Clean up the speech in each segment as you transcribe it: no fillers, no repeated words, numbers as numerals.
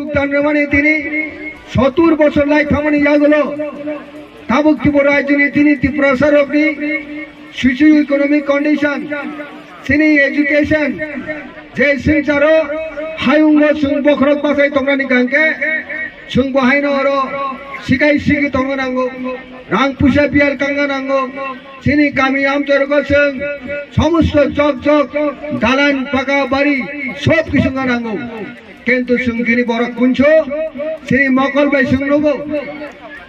যোগদান মানে তিনি 70 বছর লাই থামানি যাগুলো তাবুক ত্রিপুরা রাজ্যনি তিনি ত্রিপুরা সরকনি সোশিও ইকোনমিক কন্ডিশন সিনি এডুকেশন যে সিংচাरो हायुंगो सुंग बखरक बासाय तंगनानि गांके सुंग बहायनो अरो सिगाय सिगि तंगनांगो रां पुसा बियार कांगानांगो सिनि गामि आमचरको सुंग समस्त जग जग दालान पाका बाड़ी सब किछु गानांगो किन्तु सुंगिनि बरक कुंछो सिनि मकल बाय सुंगनगो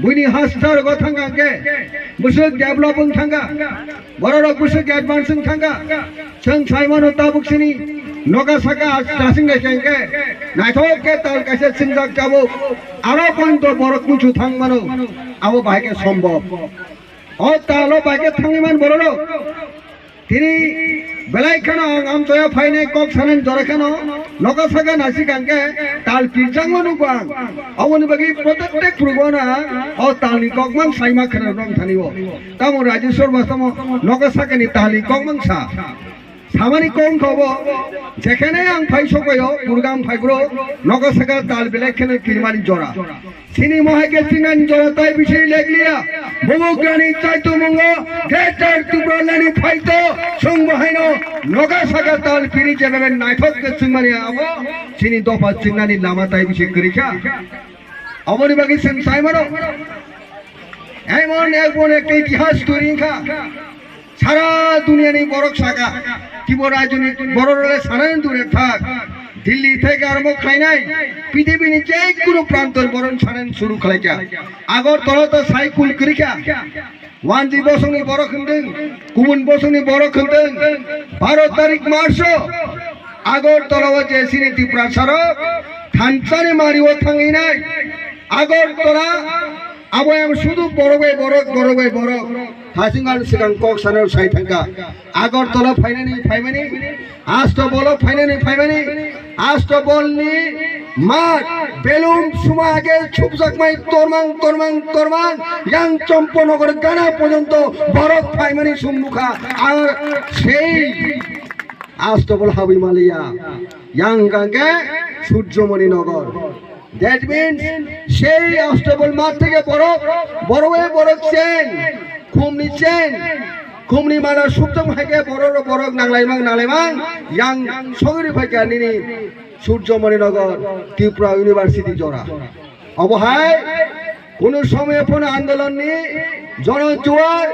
बुनि हास्टार गो थांगाके बुसुक डेभलपिंग थांगा बररक बुसुक एडभान्सिंग थांगा जों साइमानो ताबुकसिनि नगा साका दासिं गायखेंके नायथके ताल कासे सिंजाक जाबो आरो पयन्त बरक कुंछु थांमानो आबो बायके सम्भव ओ तालो बायके थांगिमान बररो तिनि बेलायखानो आमचया फायने कक सानन जराखानो नगा साका नासि गांके ताल पिरजांगो नुगां अवनि बागि प्रत्येक प्रुगना ओ तालनि ककमान साइमा खनो रं थानिबो तामो राजेश्वर बासमो नगा साकानि तालनि ककमान सा सामानि कम खबो जेखाने आं फाइसोबायो गुरगाम फाइग्रो नगसागा ताल बेलेखने किरमानि जरा सिनि महाके सिंगानि जरा ताइ बिसि लेगलिया बमुग्रानि चाइतो मंगो गेटार तुब्रलानि फाइतो सुंग बहायनो नगसागा ताल पिनि जेबे नायथक के सिंगानि आबो सिनि दफा सिंगानि लामा ताइ बिसि गरिखा अमनि बागि सिं साइमानो एमन एक इतिहास तुरिखा सारा दुनियानि बरक सागा त्रिपुरा रायजोनि बर'रायलाय सानानै दूरे थाक दिल्ली থেকে आरम्भ खालायनाय पृथिबीनि जेकुनु प्रान्तर बरन सानानै शुरू खालायखा आगरतलायाव साइकुल करिखा 1G बसंनि बरक होनदों गुबुन बसंनि बरक होनदों 12 तारिख मार्च आगरतलायाव जेसिनि त्रिपुरा सरक थानसानि मारियाव थांहैनाय आगरतला आबोयाम शुद्ध बरक हासिंगाल सिगां कक सानाव साइ थांगा आगरतला फाइनानि आष्टबल फाइनानि आष्टबलनि मार बेलुन सुमा आगे छुपजाकमाय तोरमां यां चम्पनगर गाना पर्यन्त बरक फाइमानि सुमुखा आर सेई आष्टबल हाबिमालिया यां गांगे सूर्यमणि नगर That means সেই অষ্টবল মাঠ থেকে বরক চেন খুমনি মানা সুপ্তম হাইকে বরক নাংলাইমাং ইয়াং সগরি ফাইকা নিনি সূর্যমণিনগর ত্রিপুরা ইউনিভার্সিটি জরা অবহায় কোন সময় কোন আন্দোলন নি জনজোয়ার